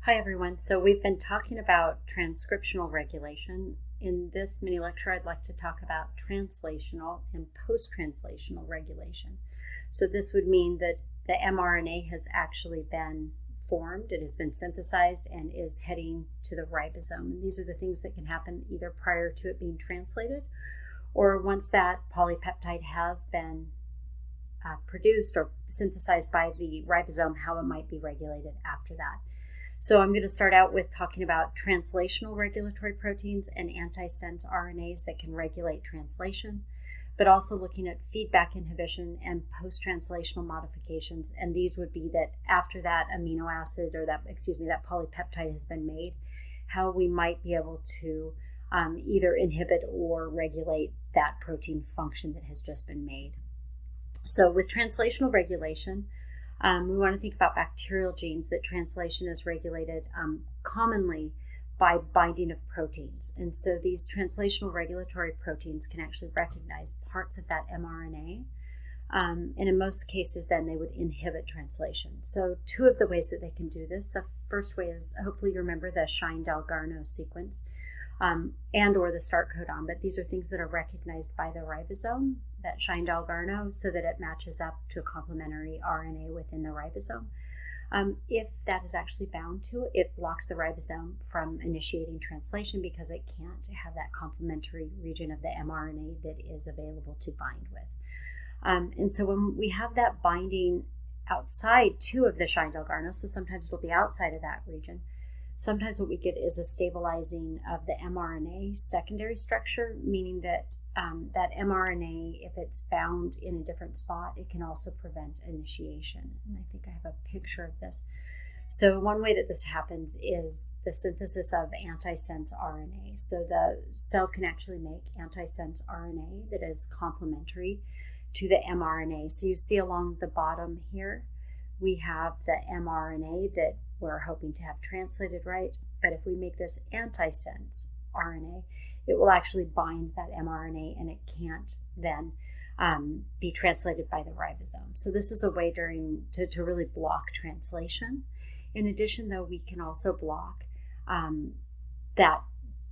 Hi everyone. So we've been talking about transcriptional regulation. In this mini lecture, I'd like to talk about translational and post-translational regulation. So this would mean that the mRNA has actually been formed, it has been synthesized, and is heading to the ribosome. And these are the things that can happen either prior to it being translated, or once that polypeptide has been produced or synthesized by the ribosome, how it might be regulated after that. So I'm going to start out with talking about translational regulatory proteins and antisense RNAs that can regulate translation, but also looking at feedback inhibition and post-translational modifications. And these would be that after that amino acid or that polypeptide has been made, how we might be able to either inhibit or regulate that protein function that has just been made. So with translational regulation, we want to think about bacterial genes that translation is regulated commonly by binding of proteins. And so these translational regulatory proteins can actually recognize parts of that mRNA. And in most cases, then they would inhibit translation. So two of the ways that they can do this, the first way is, hopefully you remember the Shine-Dalgarno sequence and or the start codon, but these are things that are recognized by the ribosome, that Shine-Dalgarno, so that it matches up to a complementary RNA within the ribosome. If that is actually bound to it, it blocks the ribosome from initiating translation because it can't have that complementary region of the mRNA that is available to bind with. And so when we have that binding outside too of the Shine-Dalgarno, so sometimes it'll be outside of that region, sometimes what we get is a stabilizing of the mRNA secondary structure, meaning that that mRNA, if it's bound in a different spot, it can also prevent initiation. And I think I have a picture of this. So one way that this happens is the synthesis of antisense RNA. So the cell can actually make antisense RNA that is complementary to the mRNA. So you see along the bottom here, we have the mRNA that we're hoping to have translated right. But if we make this antisense RNA, it will actually bind that mRNA and it can't then be translated by the ribosome. So this is a way to really block translation. In addition, though, we can also block that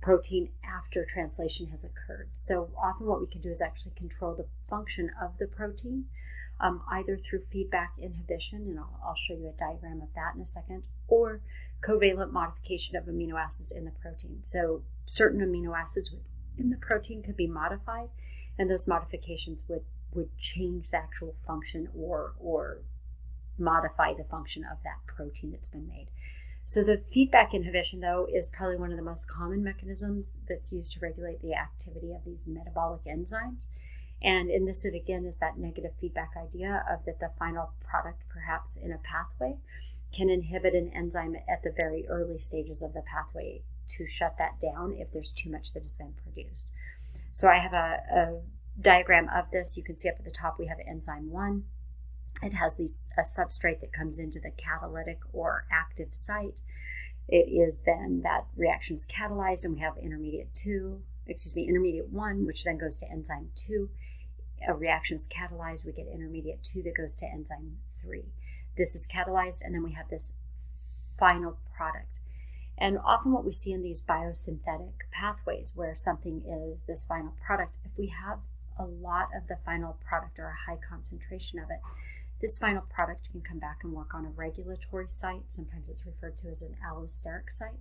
protein after translation has occurred. So often what we can do is actually control the function of the protein, either through feedback inhibition, and I'll show you a diagram of that in a second, or covalent modification of amino acids in the protein. So certain amino acids in the protein could be modified, and those modifications would change the actual function or modify the function of that protein that's been made. So the feedback inhibition, though, is probably one of the most common mechanisms that's used to regulate the activity of these metabolic enzymes. And in this, it again is that negative feedback idea of that the final product, perhaps in a pathway, can inhibit an enzyme at the very early stages of the pathway to shut that down if there's too much that has been produced. So I have a diagram of this. You can see up at the top we have enzyme 1. It has a substrate that comes into the catalytic or active site. It is then that reaction is catalyzed, and we have intermediate 1, which then goes to enzyme 2. A reaction is catalyzed, we get intermediate 2 that goes to enzyme 3. This is catalyzed, and then we have this final product. And often what we see in these biosynthetic pathways where something is this final product, if we have a lot of the final product or a high concentration of it, this final product can come back and work on a regulatory site. Sometimes it's referred to as an allosteric site.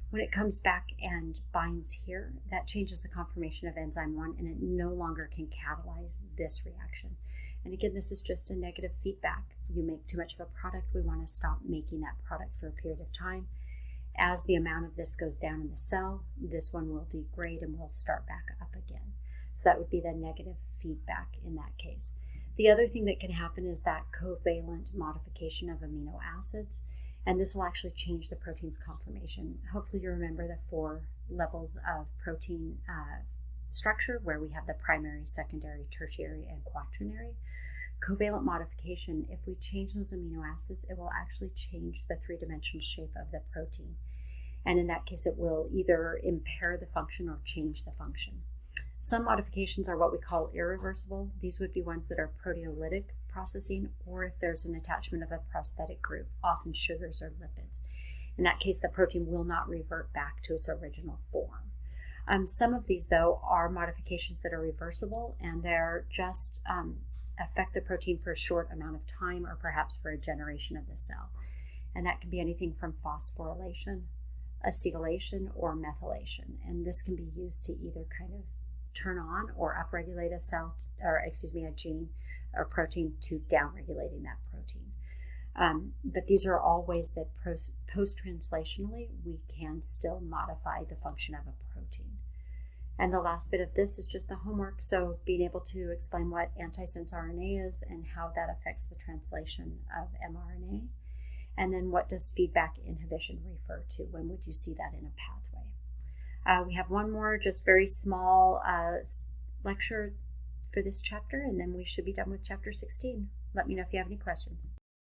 When it comes back and binds here, that changes the conformation of enzyme 1, and it no longer can catalyze this reaction. And again, this is just a negative feedback. You make too much of a product, we want to stop making that product for a period of time. As the amount of this goes down in the cell, this one will degrade and will start back up again. So that would be the negative feedback in that case. The other thing that can happen is that covalent modification of amino acids, and this will actually change the protein's conformation. Hopefully you remember the 4 levels of protein structure where we have the primary, secondary, tertiary, and quaternary. Covalent modification, if we change those amino acids, it will actually change the 3-dimensional shape of the protein. And in that case, it will either impair the function or change the function. Some modifications are what we call irreversible. These would be ones that are proteolytic processing, or if there's an attachment of a prosthetic group, often sugars or lipids. In that case, the protein will not revert back to its original form. Some of these, though, are modifications that are reversible, and they're just affect the protein for a short amount of time or perhaps for a generation of the cell. And that can be anything from phosphorylation, acetylation, or methylation. And this can be used to either kind of turn on or upregulate a gene or protein to downregulating that protein. But these are all ways that post-translationally we can still modify the function of a protein. And the last bit of this is just the homework. So being able to explain what antisense RNA is and how that affects the translation of mRNA. And then what does feedback inhibition refer to? When would you see that in a pathway? We have one more just very small lecture for this chapter, and then we should be done with chapter 16. Let me know if you have any questions.